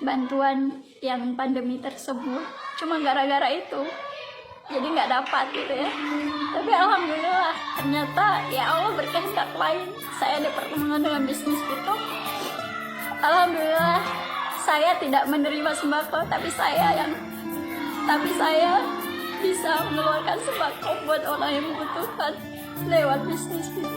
bantuan yang pandemi tersebut. Cuma gara-gara itu jadi nggak dapat gitu ya. Tapi alhamdulillah ternyata ya Allah berkehendak lain, saya dipertemukan dengan bisnis itu. Alhamdulillah saya tidak menerima sembako, tapi saya bisa mengeluarkan sembako buat orang yang membutuhkan lewat bisnis itu.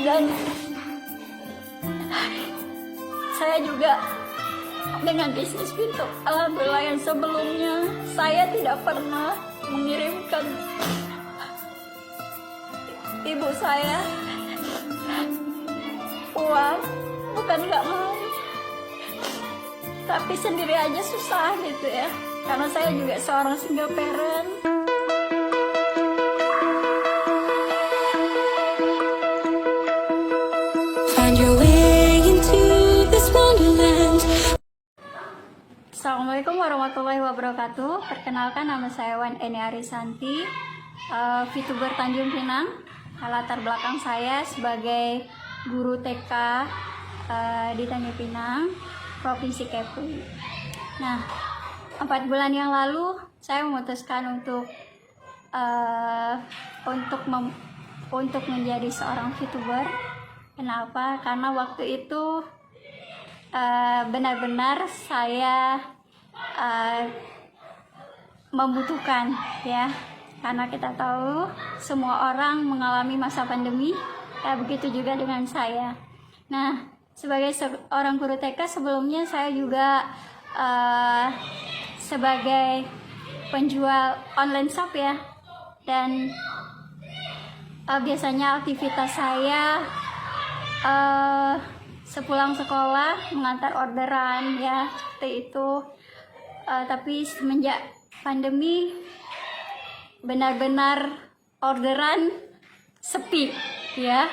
Dan saya juga dengan bisnis pintu, alhamdulillah yang sebelumnya saya tidak pernah mengirimkan ibu saya uang, bukan nggak mau, tapi sendiri aja susah gitu ya, karena saya juga seorang single parent. Find your way into this wonderland. Assalamualaikum warahmatullahi wabarakatuh. Perkenalkan, nama saya Wan Eni Arisanti, VTuber Tanjung Pinang. Latar belakang saya sebagai guru TK di Tanjung Pinang, Provinsi Kepri. Nah, 4 bulan yang lalu saya memutuskan untuk menjadi seorang VTuber. Kenapa? Karena waktu itu benar-benar saya membutuhkan ya, karena kita tahu semua orang mengalami masa pandemi, ya begitu juga dengan saya. Nah, sebagai seorang guru TK sebelumnya saya juga sebagai penjual online shop ya, dan biasanya aktivitas saya sepulang sekolah mengantar orderan ya, seperti itu. Tapi semenjak pandemi benar-benar orderan sepi ya.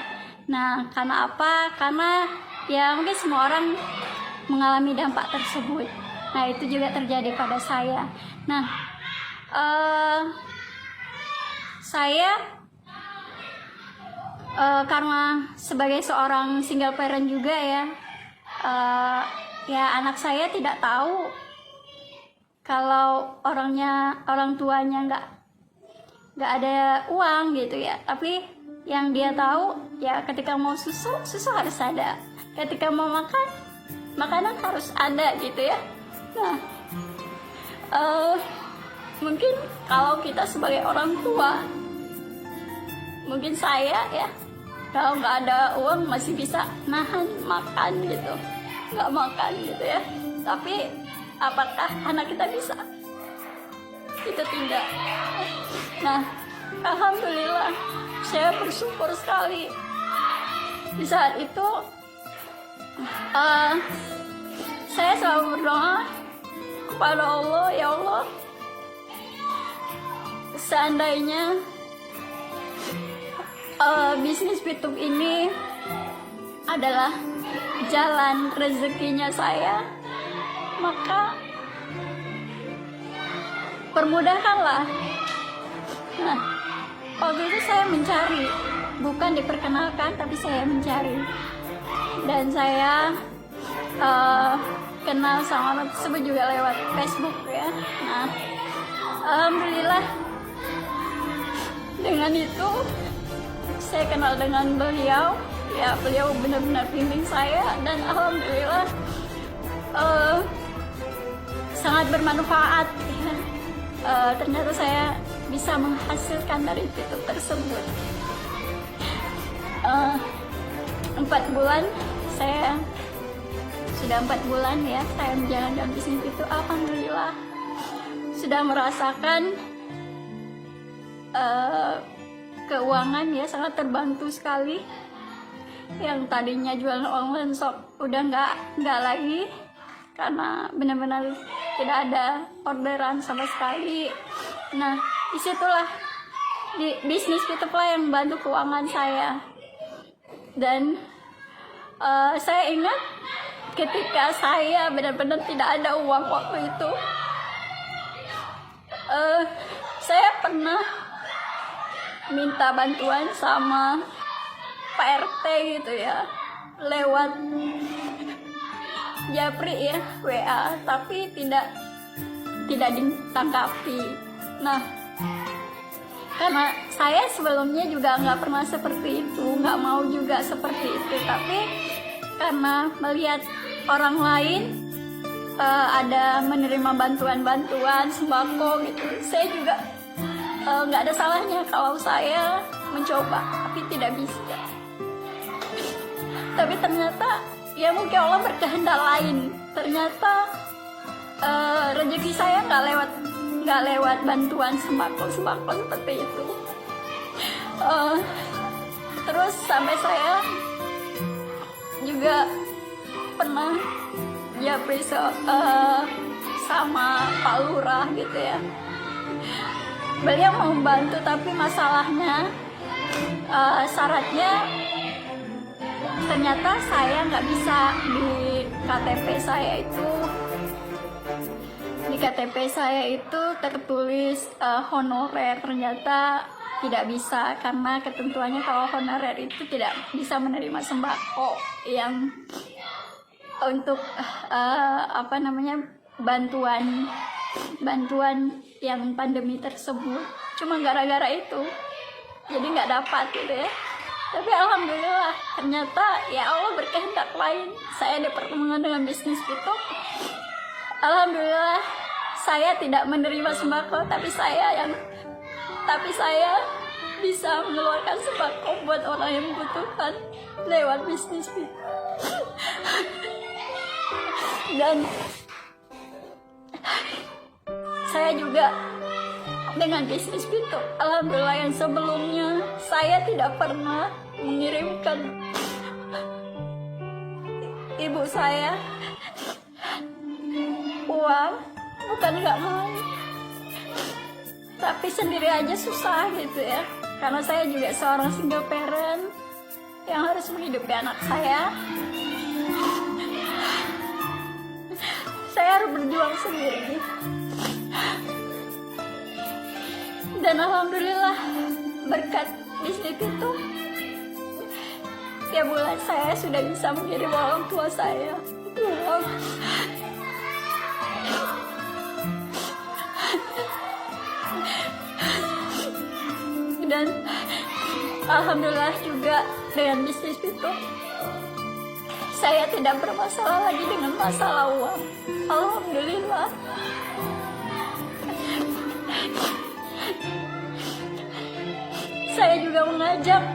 Nah, karena apa? Karena ya mungkin semua orang mengalami dampak tersebut. Nah, itu juga terjadi pada saya. Nah, saya karena sebagai seorang single parent juga ya, ya anak saya tidak tahu kalau orang tuanya nggak ada uang gitu ya. Tapi yang dia tahu ya, ketika mau susu harus ada, ketika mau makan, makanan harus ada gitu ya. Nah, mungkin kalau kita sebagai orang tua, mungkin saya ya, kalau nggak ada uang masih bisa nahan makan gitu, nggak makan gitu ya. Tapi apakah anak kita bisa? Itu tidak. Nah, alhamdulillah saya bersyukur sekali di saat itu. Saya selalu berdoa kepada Allah, ya Allah, seandainya bisnis VTube ini adalah jalan rezekinya saya, maka permudahkanlah. Nah, waktu itu saya mencari, bukan diperkenalkan, tapi saya mencari, dan saya kenal sama orang tersebut juga lewat Facebook ya. Nah, alhamdulillah dengan itu saya kenal dengan beliau ya. Beliau benar-benar bimbing saya, dan alhamdulillah sangat bermanfaat ya. Ternyata saya bisa menghasilkan dari VTube tersebut. 4 bulan saya sudah 4 bulan ya saya menjalankan bisnis itu. Alhamdulillah sudah merasakan keuangan ya, sangat terbantu sekali. Yang tadinya jualan online shop udah nggak lagi, karena benar-benar tidak ada orderan sama sekali. Nah, disitulah di bisnis VTube lah yang membantu keuangan saya. Dan saya ingat ketika saya benar-benar tidak ada uang waktu itu, saya pernah minta bantuan sama Pak RT gitu ya, lewat japri ya WA, tapi tidak ditanggapi. Nah, karena saya sebelumnya juga nggak pernah seperti itu, nggak mau juga seperti itu, tapi karena melihat orang lain ada menerima bantuan sembako gitu, saya juga nggak ada salahnya kalau saya mencoba, tapi tidak bisa. Tapi ternyata ya mungkin Allah berkehendak lain. Ternyata rezeki saya nggak lewat bantuan sembako seperti itu. Terus sampai saya juga pernah japri sama Pak Lurah gitu ya. Beliau mau membantu, tapi masalahnya syaratnya ternyata saya nggak bisa di KTP saya itu tertulis honorer. Ternyata tidak bisa, karena ketentuannya kalau honorer itu tidak bisa menerima sembako yang untuk bantuan yang pandemi tersebut. Cuma gara-gara itu jadi nggak dapat gitu ya. Tapi alhamdulillah, ternyata ya Allah berkehendak lain. Saya dipertemukan dengan bisnis itu. Alhamdulillah, saya tidak menerima sembako, tapi saya bisa mengeluarkan sembako buat orang yang membutuhkan lewat bisnis itu. Dan saya juga dengan bisnis itu, alhamdulillah, yang sebelumnya saya tidak pernah mengirimkan ibu saya uang, bukan nggak mau, tapi sendiri aja susah gitu ya, karena saya juga seorang single parent yang harus menghidupi anak saya. Saya harus berjuang sendiri. Dan alhamdulillah, berkat bisnis itu, tiap bulan saya sudah bisa mengirim orang tua saya uang. Dan alhamdulillah juga dengan bisnis itu, saya tidak bermasalah lagi dengan masalah uang. Alhamdulillah. Saya juga mengajak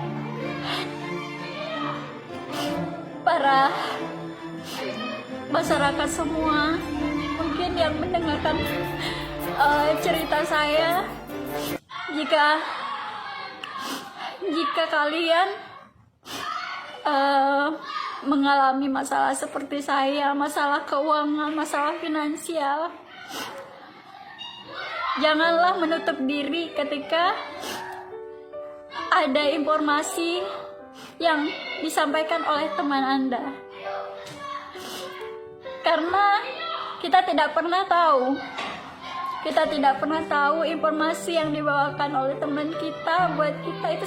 para masyarakat semua mungkin yang mendengarkan cerita saya, jika kalian mengalami masalah seperti saya, masalah keuangan, masalah finansial, janganlah menutup diri ketika ada informasi yang disampaikan oleh teman Anda, karena kita tidak pernah tahu informasi yang dibawakan oleh teman kita buat kita itu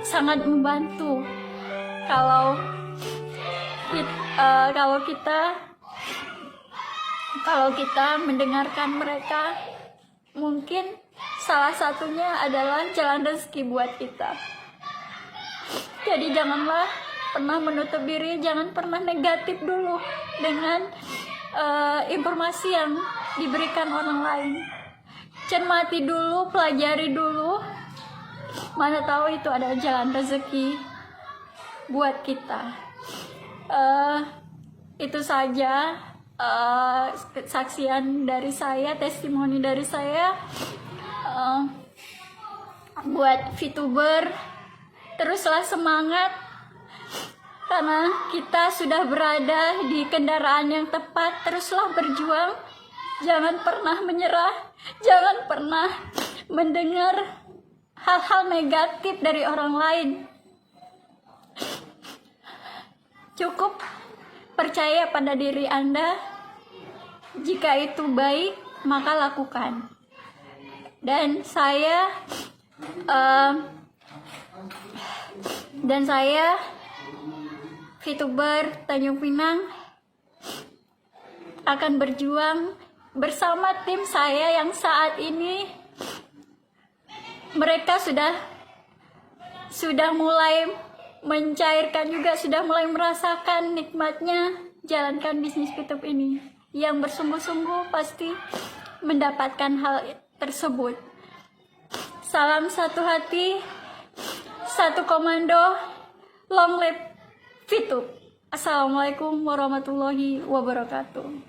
sangat membantu. Kalau kita mendengarkan mereka, mungkin salah satunya adalah jalan rezeki buat kita. Jadi janganlah pernah menutup diri, jangan pernah negatif dulu dengan informasi yang diberikan orang lain. Cermati dulu, pelajari dulu, mana tahu itu adalah jalan rezeki buat kita. Itu saja kesaksian dari saya, testimoni dari saya. Buat VTuber, teruslah semangat, karena kita sudah berada di kendaraan yang tepat. Teruslah berjuang, jangan pernah menyerah, jangan pernah mendengar hal-hal negatif dari orang lain. Cukup percaya pada diri Anda. Jika itu baik, maka lakukan. Dan saya VTuber Tanjung Pinang akan berjuang bersama tim saya yang saat ini mereka sudah mulai mencairkan juga, sudah mulai merasakan nikmatnya jalankan bisnis VTube ini. Yang bersungguh-sungguh pasti mendapatkan hal tersebut. Salam satu hati, satu komando, long live VTube. Assalamualaikum warahmatullahi wabarakatuh.